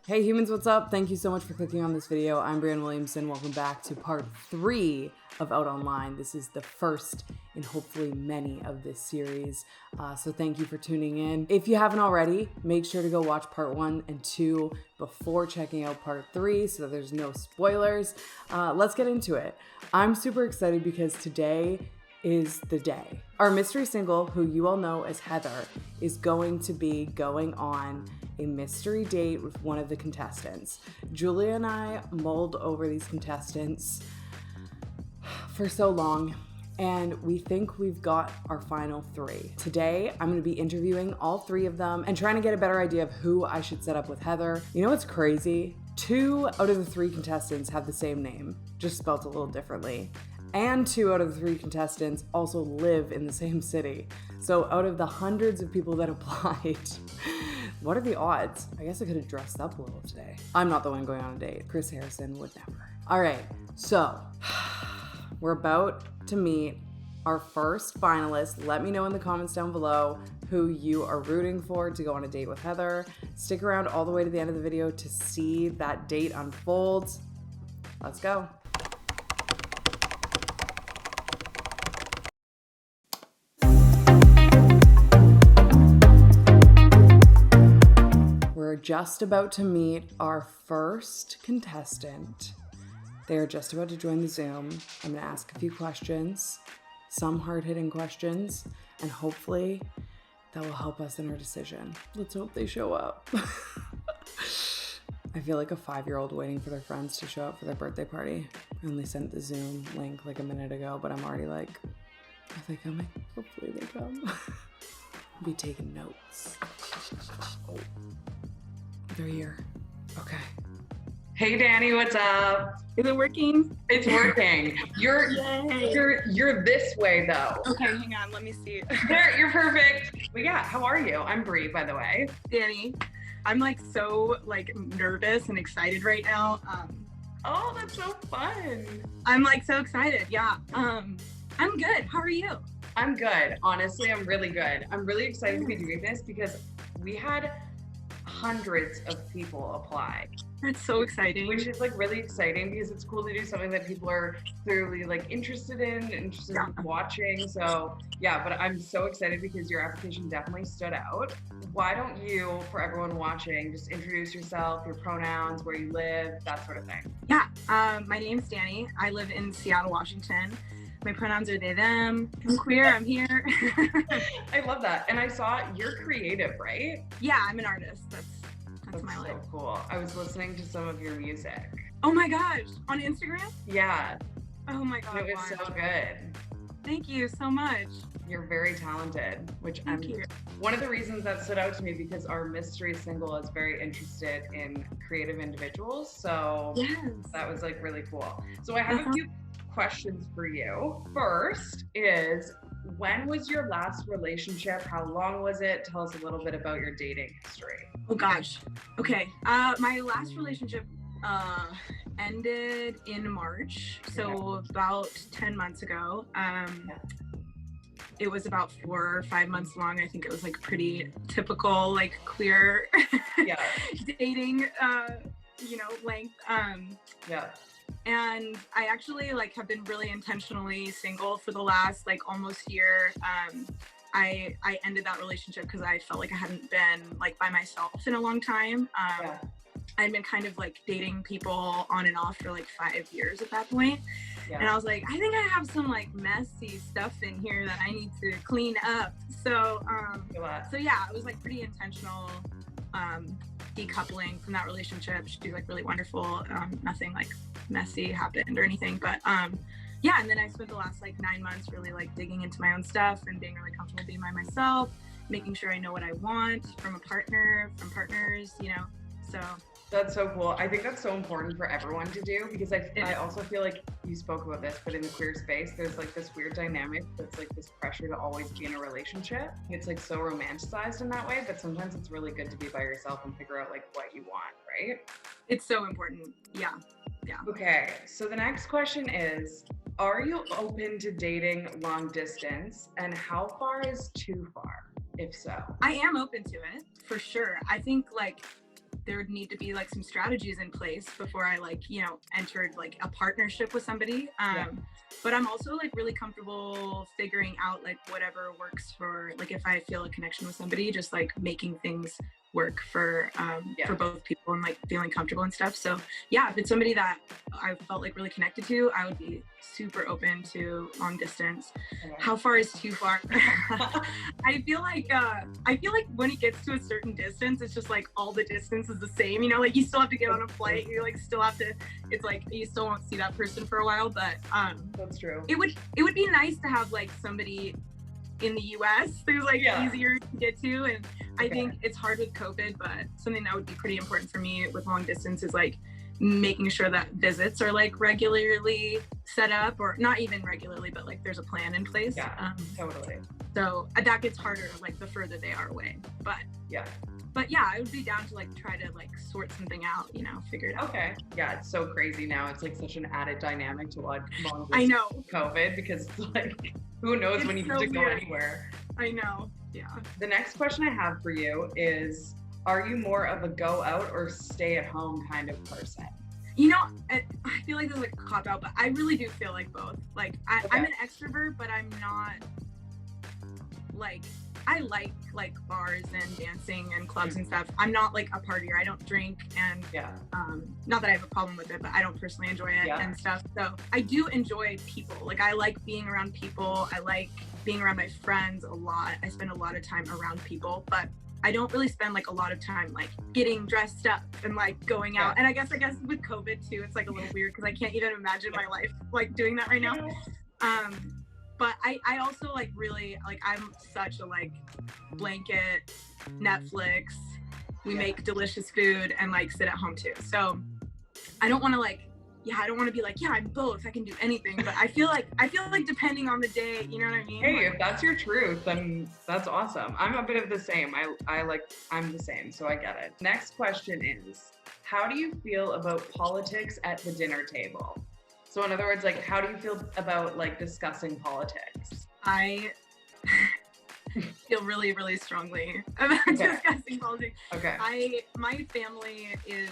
Hey humans, what's up? Thank you so much for clicking on this video. I'm Brianne Williamson. Welcome back to part 3 of Out Online. This is the first in hopefully many of this series. So thank you for tuning in. If you haven't already, make sure to go watch part 1 and 2 before checking out part 3 so that there's no spoilers. Let's get into it. I'm super excited because today is the day. Our mystery single, who you all know as Heather, is going to be going on a mystery date with one of the contestants. Julia and I mulled over these contestants for so long, and we think we've got our final 3. Today, I'm gonna be interviewing all 3 of them and trying to get a better idea of who I should set up with Heather. You know what's crazy? 2 out of the 3 contestants have the same name, just spelled a little differently. And 2 out of the 3 contestants also live in the same city. So out of the hundreds of people that applied, what are the odds? I guess I could have dressed up a little today. I'm not the one going on a date. Chris Harrison would never. All right, so we're about to meet our first finalist. Let me know in the comments down below who you are rooting for to go on a date with Heather. Stick around all the way to the end of the video to see that date unfold. Let's go. We're just about to meet our first contestant. They are just about to join the Zoom. I'm gonna ask a few questions, some hard-hitting questions, and hopefully that will help us in our decision. Let's hope they show up. I feel like a 5-year-old waiting for their friends to show up for their birthday party. I only sent the Zoom link like a minute ago, but I'm already like, are they coming? Hopefully they come. I'll be taking notes. Oh. They're here. Okay. Hey Danny, what's up? Is it working? It's working. You're this way though. Okay, hang on, let me see. There, you're perfect. But yeah, how are you? I'm Bree, by the way. Danny, I'm like so nervous and excited right now. Oh, that's so fun. I'm like so excited. Yeah. I'm good. How are you? I'm good. Honestly, I'm really good. I'm really excited to be doing this because we had hundreds of people apply. That's so exciting. Which is like really exciting because it's cool to do something that people are clearly like interested in watching. So yeah, but I'm so excited because your application definitely stood out. Why don't you, for everyone watching, just introduce yourself, your pronouns, where you live, that sort of thing. Yeah, my name's Danny. I live in Seattle, Washington. My pronouns are they, them. I'm queer, I'm here. I love that. And I saw you're creative, right? Yeah, I'm an artist. That's my life. So cool. I was listening to some of your music. Oh my gosh, on Instagram? Yeah. Oh my God. It was so good. Thank you so much. You're very talented, which Thank you. One of the reasons that stood out to me because our mystery single is very interested in creative individuals. So yes. That was like really cool. So I have a few questions for you. First is, when was your last relationship? How long was it? Tell us a little bit about your dating history. Oh gosh. Okay. My last relationship ended in March, so about 10 months ago. It was about 4 or 5 months long. I think it was like pretty typical, like queer dating, length. And I actually like have been really intentionally single for the last like almost year. I ended that relationship because I felt like I hadn't been like by myself in a long time. I'd been kind of like dating people on and off for like 5 years at that point. And I was like, I think I have some like messy stuff in here that I need to clean up. So yeah, it was like pretty intentional decoupling from that relationship. She's like really wonderful. Nothing like messy happened or anything, but yeah, and then I spent the last like 9 months really like digging into my own stuff and being really comfortable being by myself, making sure I know what I want from a partner, from partners, so. That's so cool. I think that's so important for everyone to do because I also feel like you spoke about this, but in the queer space, there's like this weird dynamic that's like this pressure to always be in a relationship. It's like so romanticized in that way, but sometimes it's really good to be by yourself and figure out like what you want, right? It's so important. Yeah. Okay, so the next question is, are you open to dating long distance, and how far is too far, if so? I am open to it, for sure. I think like there would need to be like some strategies in place before I like, you know, entered like a partnership with somebody. But I'm also like really comfortable figuring out like whatever works for, like if I feel a connection with somebody, just like making things work for both people and like feeling comfortable and stuff. So yeah, if it's somebody that I felt like really connected to, I would be super open to long distance. Okay. How far is too far? I feel like when it gets to a certain distance, it's just like all the distance is the same, you know, like you still have to get on a flight, you like still have to, it's like you still won't see that person for a while, but that's true. It would be nice to have like somebody in the US who's like easier to get to, and I think it's hard with COVID, but something that would be pretty important for me with long distance is like making sure that visits are like regularly set up, or not even regularly, but like there's a plan in place. Totally. So that gets harder like the further they are away, but yeah, I would be down to like try to like sort something out, you know, figure it out. Okay. Yeah, it's so crazy now. It's like such an added dynamic to like long distance. I know. COVID, because it's like who knows when you so need to go weird. Anywhere. I know. Yeah. The next question I have for you is, are you more of a go out or stay at home kind of person? You know, I feel like this is like a cop out, but I really do feel like both. Like I'm an extrovert, but I'm not like, I like bars and dancing and clubs and stuff. I'm not like a partier. I don't drink, and not that I have a problem with it, but I don't personally enjoy it and stuff. So I do enjoy people. Like I like being around people. I like being around my friends a lot. I spend a lot of time around people, but I don't really spend like a lot of time like getting dressed up and like going out. And I guess with COVID too, it's like a little weird because I can't even imagine my life like doing that right now. But I also like really like, I'm such a like blanket, Netflix, we make delicious food and like sit at home too. So I don't want to like, I don't want to be like, I'm both, I can do anything. But I feel like depending on the day, you know what I mean? Hey, if that's your truth, then that's awesome. I'm a bit of the same. I'm the same, so I get it. Next question is, how do you feel about politics at the dinner table? So in other words, like, how do you feel about like discussing politics? I feel really, really strongly about discussing politics. My family is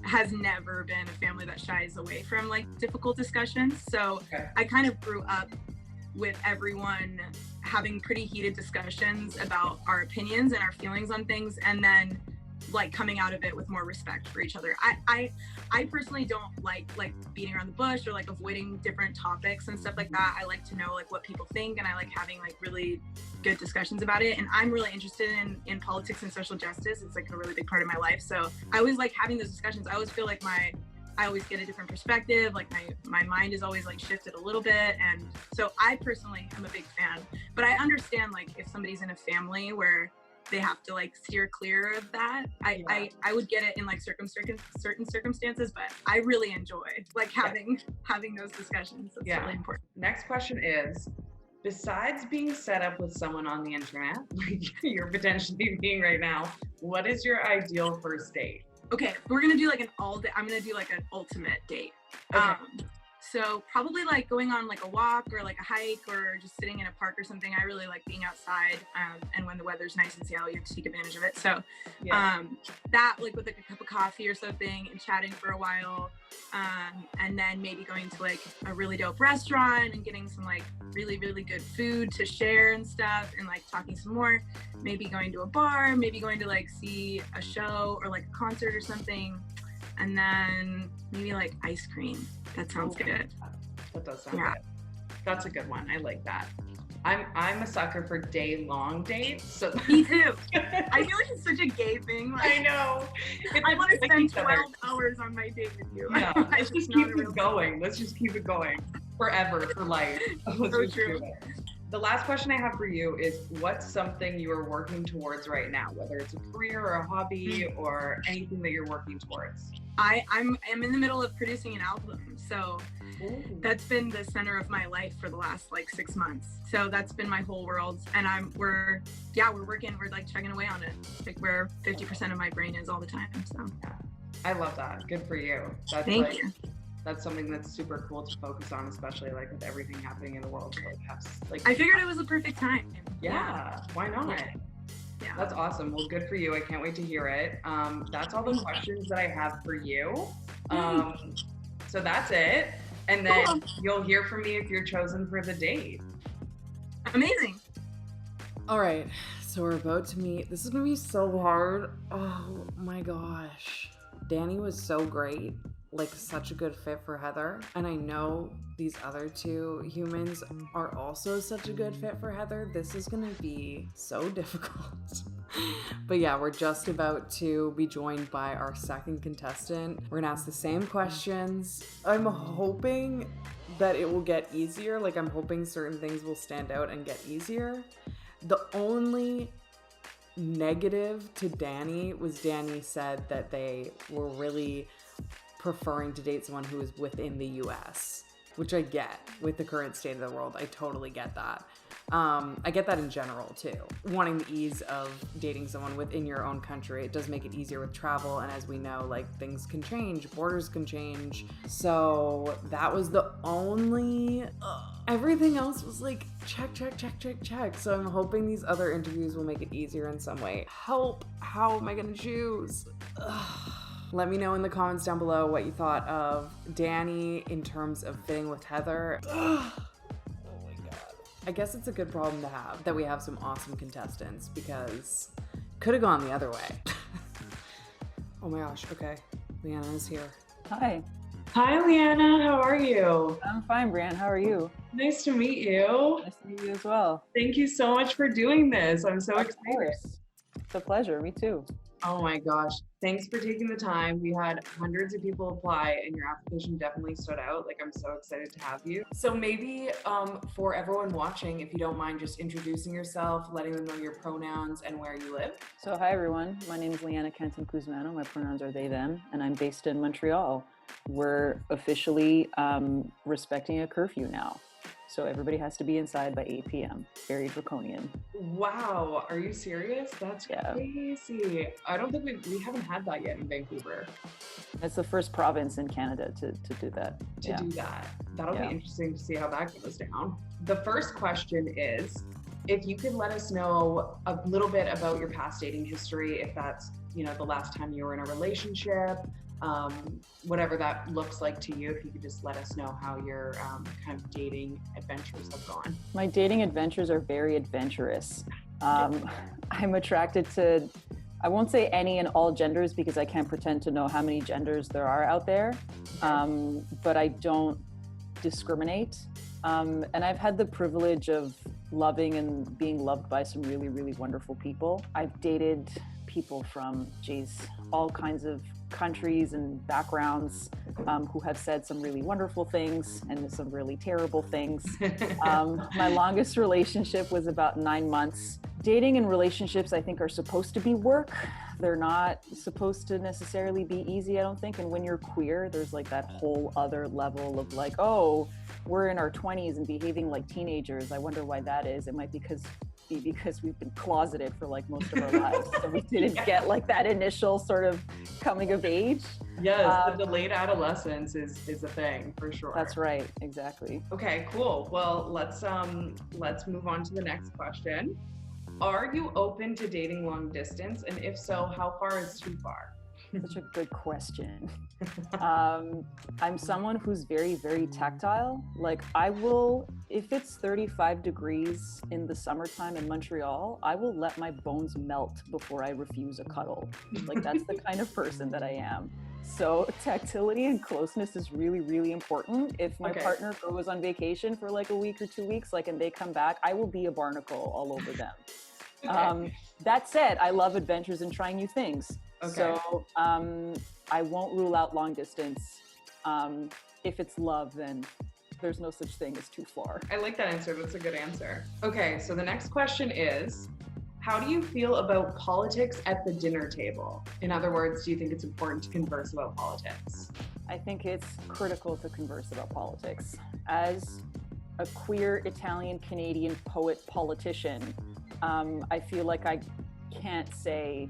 has never been a family that shies away from like difficult discussions. So I kind of grew up with everyone having pretty heated discussions about our opinions and our feelings on things, and then like coming out of it with more respect for each other. I personally don't like beating around the bush or like avoiding different topics and stuff like that. I like to know like what people think, and I like having like really good discussions about it. And I'm really interested in politics and social justice. It's like a really big part of my life. So I always like having those discussions. I always feel like I always get a different perspective. Like my mind is always like shifted a little bit. And so I personally am a big fan, but I understand like if somebody's in a family where they have to like steer clear of that. I would get it in like certain circumstances, but I really enjoy like having those discussions. That's really important. Next question is, besides being set up with someone on the internet, like you're potentially being right now, what is your ideal first date? Okay, we're gonna do like I'm gonna do like an ultimate date. So probably like going on like a walk or like a hike or just sitting in a park or something. I really like being outside, and when the weather's nice in Seattle, you have to take advantage of it. So that like with like a cup of coffee or something and chatting for a while, and then maybe going to like a really dope restaurant and getting some like really, really good food to share and stuff, and like talking some more, maybe going to a bar, maybe going to like see a show or like a concert or something. And then maybe like ice cream. That sounds good. That does sound good. That's a good one. I like that. I'm a sucker for day-long dates. So me too. I feel like it's such a gay thing. Like, I know. I want to spend 12 hours on my date with you. Yeah. Let's just keep it going. Let's just keep it going forever, for life. So true. The last question I have for you is, what's something you are working towards right now, whether it's a career or a hobby or anything that you're working towards? I'm in the middle of producing an album, so that's been the center of my life for the last like 6 months. So that's been my whole world, and we're working, we're like chugging away on it, like where 50% of my brain is all the time. So I love that. Good for you. Thank you. That's something that's super cool to focus on, especially like with everything happening in the world. So like, I figured it was the perfect time. Yeah, why not? Yeah. That's awesome. Well, good for you. I can't wait to hear it. That's all the questions that I have for you. So that's it. And then Cool. you'll hear from me if you're chosen for the date. Amazing. All right, so we're about to meet. This is gonna be so hard. Oh my gosh. Danny was so great, like such a good fit for Heather. And I know these other two humans are also such a good fit for Heather. This is gonna be so difficult. But yeah, we're just about to be joined by our second contestant. We're gonna ask the same questions. I'm hoping that it will get easier. Like, I'm hoping certain things will stand out and get easier. The only negative to Danny was Danny said that they were really preferring to date someone who is within the US, which I get with the current state of the world. I totally get that. I get that in general too. Wanting the ease of dating someone within your own country, it does make it easier with travel. And as we know, like, things can change, borders can change. So that was the only, everything else was like, check. So I'm hoping these other interviews will make it easier in some way. Help, how am I gonna choose? Let me know in the comments down below what you thought of Danny in terms of fitting with Heather. I guess it's a good problem to have that we have some awesome contestants, because could have gone the other way. Oh my gosh, okay. Leanna is here. Hi, Hi, Leanna. How are you? I'm fine, Brian. How are you? Nice to meet you. Nice to meet you as well. Thank you so much for doing this. I'm so Of excited. course. It's a pleasure. Me too. Oh my gosh. Thanks for taking the time. We had hundreds of people apply and your application definitely stood out. Like, I'm so excited to have you. So maybe for everyone watching, if you don't mind just introducing yourself, letting them know your pronouns and where you live. So hi, everyone. My name is Leanna Canton-Kuzmano. My pronouns are they, them, and I'm based in Montreal. We're officially respecting a curfew now. So everybody has to be inside by 8 p.m. Very draconian. Wow. Are you serious? That's Yeah. crazy. I don't think we haven't had that yet in Vancouver It's the first province in Canada to do that. to Yeah. do that. That'll Yeah. be interesting to see how that goes down. The first question is, if you could let us know a little bit about your past dating history, if that's, the last time you were in a relationship, whatever that looks like to you, if you could just let us know how your kind of dating adventures have gone. My dating adventures are very adventurous. I'm attracted to, I won't say any and all genders because I can't pretend to know how many genders there are out there, but I don't discriminate. And I've had the privilege of loving and being loved by some really, really wonderful people. I've dated people from, all kinds of countries and backgrounds who have said some really wonderful things and some really terrible things. My longest relationship was about 9 months. Dating and relationships, I think, are supposed to be work. They're not supposed to necessarily be easy, I don't think. And when you're queer, there's like that whole other level of like, oh, we're in our 20s and behaving like teenagers. I wonder why that is. It might be because we've been closeted for like most of our lives. So we didn't get like that initial sort of coming of age. Yes, the delayed adolescence is a thing for sure. That's right, exactly. Okay, cool. Well, let's move on to the next question. Are you open to dating long distance? And if so, how far is too far? Such a good question. I'm someone who's very, very tactile. Like, I will, if it's 35 degrees in the summertime in Montreal, I will let my bones melt before I refuse a cuddle. Like, that's the kind of person that I am. So tactility and closeness is really, really important. If my partner goes on vacation for like a week or 2 weeks, like, and they come back, I will be a barnacle all over them. That said, I love adventures and trying new things. So I won't rule out long distance. If it's love, then there's no such thing as too far. I like that answer. That's a good answer. Okay, so the next question is, how do you feel about politics at the dinner table? In other words, do you think it's important to converse about politics? I think it's critical to converse about politics. As a queer Italian Canadian poet politician, I feel like I can't say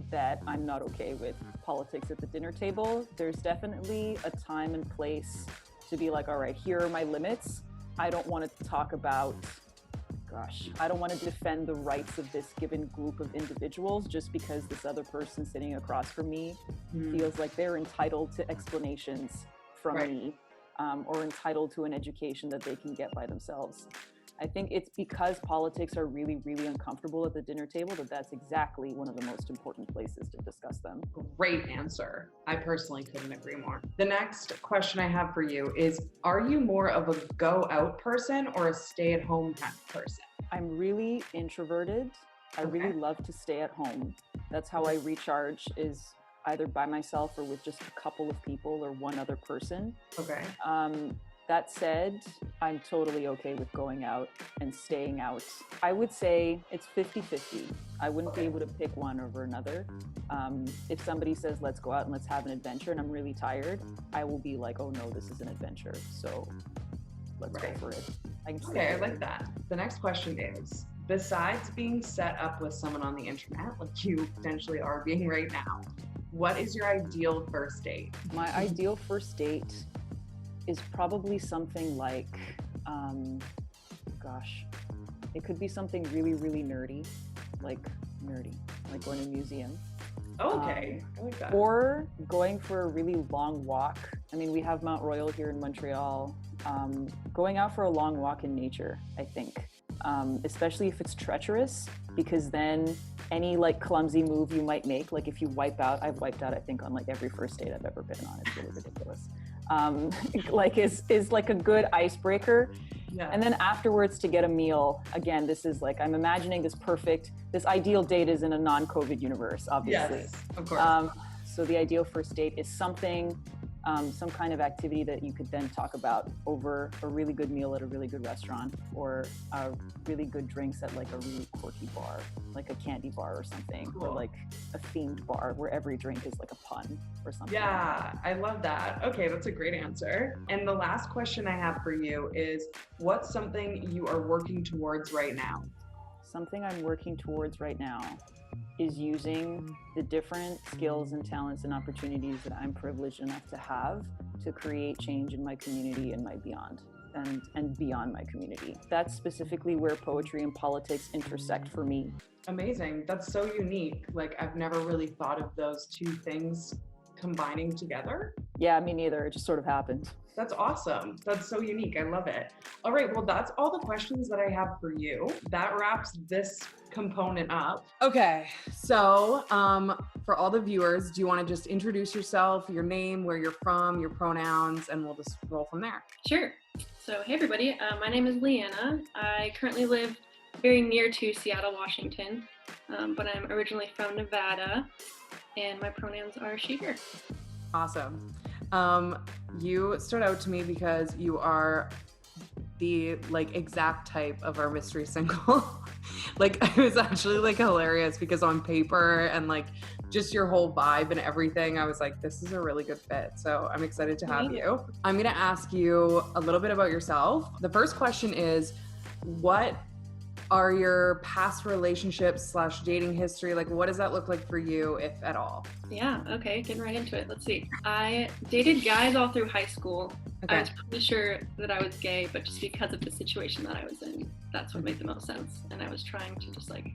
that I'm not okay with politics at the dinner table. There's definitely a time and place to be like, all right, here are my limits. I don't want to talk about gosh, I don't want to defend the rights of this given group of individuals just because this other person sitting across from me feels like they're entitled to explanations from me, or entitled to an education that they can get by themselves. I think it's because politics are really, really uncomfortable at the dinner table that's exactly one of the most important places to discuss them. Great answer. I personally couldn't agree more. The next question I have for you is, are you more of a go out person or a stay at home kind of person? I'm really introverted. I really love to stay at home. That's how I recharge, is either by myself or with just a couple of people or one other person. Okay. That said, I'm totally okay with going out and staying out. I would say it's 50-50. I wouldn't be able to pick one over another. If somebody says, let's go out and let's have an adventure, and I'm really tired, I will be like, oh no, this is an adventure. So let's go for it. I like that. The next question is, besides being set up with someone on the internet, like you potentially are being right now, what is your ideal first date? My ideal first date is probably something like, it could be something really, really nerdy, like going to a museum. Okay, I like that. Or going for a really long walk. I mean, we have Mount Royal here in Montreal. Going out for a long walk in nature, I think, especially if it's treacherous, because then any like clumsy move you might make, like if you wipe out, I've wiped out, I think, on like every first date I've ever been on. It's really ridiculous. Like is like a good icebreaker. Yeah. And then afterwards to get a meal, again, this is like, I'm imagining this ideal date is in a non-COVID universe, obviously. Yes, of course. So the ideal first date is something, some kind of activity that you could then talk about over a really good meal at a really good restaurant, or really good drinks at like a really quirky bar, like a candy bar or something, or like a themed bar where every drink is like a pun or something. Yeah, I love that. Okay, that's a great answer. And the last question I have for you is, what's something you are working towards right now? Something I'm working towards right now is using the different skills and talents and opportunities that I'm privileged enough to have to create change in my community and my beyond, and beyond my community. That's specifically where poetry and politics intersect for me. Amazing. That's so unique. Like, I've never really thought of those two things combining together. Yeah, me neither. It just sort of happened. That's awesome. That's so unique. I love it. All right. Well, that's all the questions that I have for you. That wraps this component up. Okay. So, for all the viewers, do you want to just introduce yourself, your name, where you're from, your pronouns, and we'll just roll from there? Sure. So, hey everybody. My name is Leanna. I currently live very near to Seattle, Washington, but I'm originally from Nevada, and my pronouns are she, her. Awesome. You stood out to me because you are the like exact type of our mystery single. Like, it was actually like hilarious because on paper and like just your whole vibe and everything, I was like, this is a really good fit. So I'm excited to have you. I'm going to ask you a little bit about yourself. The first question is, what are your past relationships / dating history? Like, what does that look like for you, if at all? Yeah, okay, getting right into it. Let's see. I dated guys all through high school. Okay. I was pretty sure that I was gay, but just because of the situation that I was in, that's what made the most sense. And I was trying to just like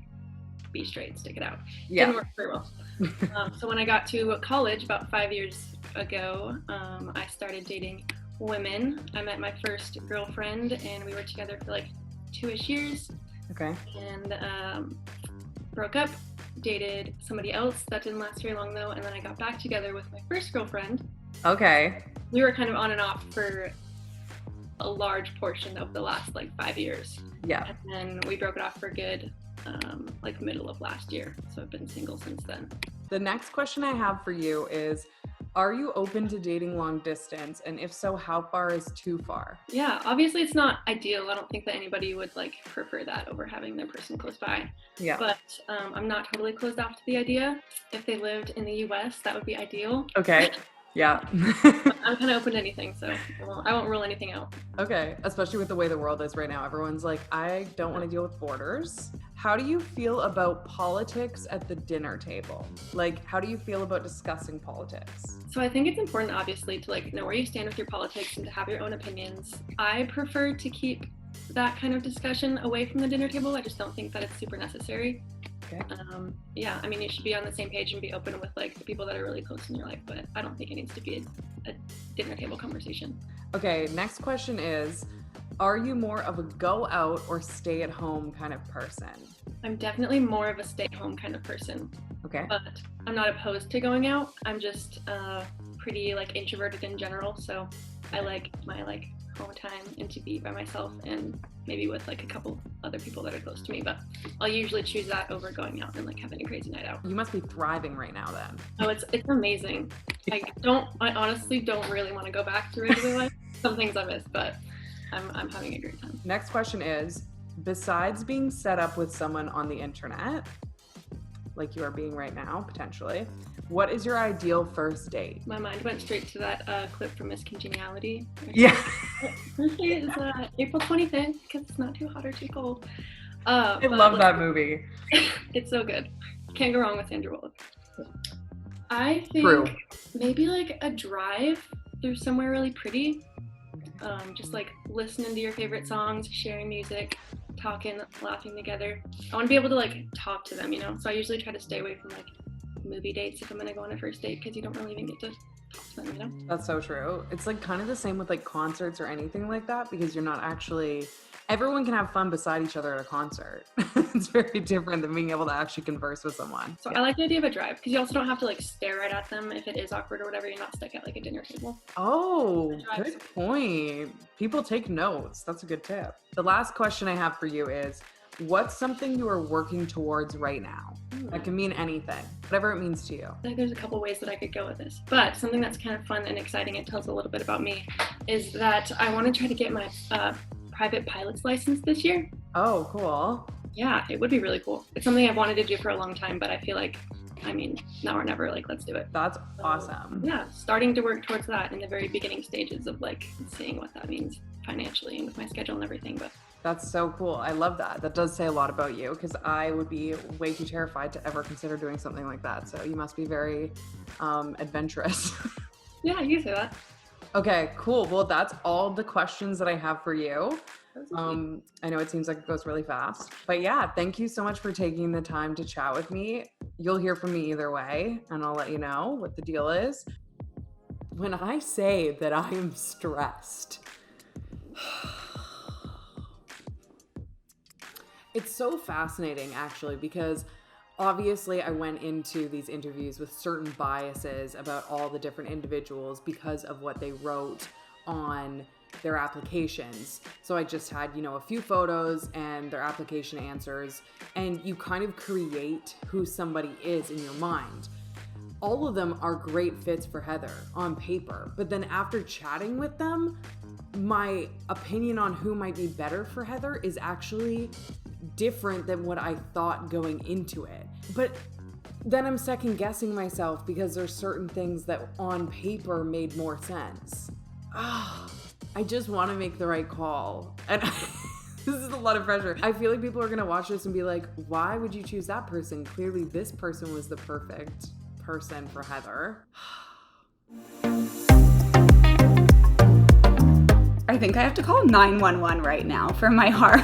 be straight, stick it out. Yeah. Didn't work very well. So when I got to college about 5 years ago, I started dating women. I met my first girlfriend and we were together for like 2-ish years. Okay. And broke up, dated somebody else. That didn't last very long though. And then I got back together with my first girlfriend. Okay. We were kind of on and off for a large portion of the last like 5 years. Yeah. And then we broke it off for good, like middle of last year. So I've been single since then. The next question I have for you is, are you open to dating long distance? And if so, how far is too far? Yeah, obviously it's not ideal. I don't think that anybody would like prefer that over having their person close by. Yeah. But I'm not totally closed off to the idea. If they lived in the US, that would be ideal. Okay. Yeah. I'm kind of open to anything, so I won't rule anything out. Okay. Especially with the way the world is right now. Everyone's like, I don't want to deal with borders. How do you feel about politics at the dinner table? Like, how do you feel about discussing politics? So I think it's important, obviously, to like know where you stand with your politics and to have your own opinions. I prefer to keep that kind of discussion away from the dinner table. I just don't think that it's super necessary. Okay. Yeah, I mean, you should be on the same page and be open with like the people that are really close in your life, but I don't think it needs to be a dinner table conversation. Okay, next question is, are you more of a go out or stay at home kind of person? I'm definitely more of a stay home kind of person. Okay. But I'm not opposed to going out. I'm just pretty like introverted in general, so I like my like home time and to be by myself and maybe with like a couple other people that are close to me, but I'll usually choose that over going out and like having a crazy night out. You must be thriving right now then. Oh, it's amazing. I honestly don't really want to go back to regular life. Some things I miss, but I'm having a great time. Next question is, besides being set up with someone on the internet, like you are being right now, potentially, what is your ideal first date? My mind went straight to that clip from Miss Congeniality. Yeah. First date is April 25th because it's not too hot or too cold. I love that movie. It's so good. Can't go wrong with Sandra Bullock. I think True. maybe like a drive through somewhere really pretty. Just like listening to your favorite songs, sharing music, talking, laughing together. I want to be able to like talk to them, you know? So I usually try to stay away from like movie dates if I'm going to go on a first date because you don't really even get to talk to them, you know? That's so true. It's like kind of the same with like concerts or anything like that because you're not actually, everyone can have fun beside each other at a concert. It's very different than being able to actually converse with someone. So I like the idea of a drive because you also don't have to like stare right at them if it is awkward or whatever. You're not stuck at like a dinner table. Oh, good point. People take notes. That's a good tip. The last question I have for you is, what's something you are working towards right now? That can mean anything, whatever it means to you. I think there's a couple ways that I could go with this, but something that's kind of fun and exciting, it tells a little bit about me, is that I want to try to get my private pilot's license this year. Oh, cool. Yeah, it would be really cool. It's something I've wanted to do for a long time, but I feel like, I mean, now or never, like, let's do it. That's awesome. Yeah, starting to work towards that in the very beginning stages of like seeing what that means financially and with my schedule and everything, but That's so cool. I love that. That does say a lot about you because I would be way too terrified to ever consider doing something like that. So you must be very adventurous. yeah, you say that. Okay, cool. Well, that's all the questions that I have for you. I know it seems like it goes really fast, but yeah, thank you so much for taking the time to chat with me. You'll hear from me either way, and I'll let you know what the deal is. When I say that I am stressed, it's so fascinating actually, because obviously I went into these interviews with certain biases about all the different individuals because of what they wrote on their applications. So I just had, a few photos and their application answers, and you kind of create who somebody is in your mind. All of them are great fits for Heather on paper, but then after chatting with them, my opinion on who might be better for Heather is actually different than what I thought going into it. But then I'm second guessing myself because there's certain things that on paper made more sense. I just want to make the right call. And this is a lot of pressure. I feel like people are going to watch this and be like, why would you choose that person? Clearly this person was the perfect person for Heather. I think I have to call 911 right now for my heart.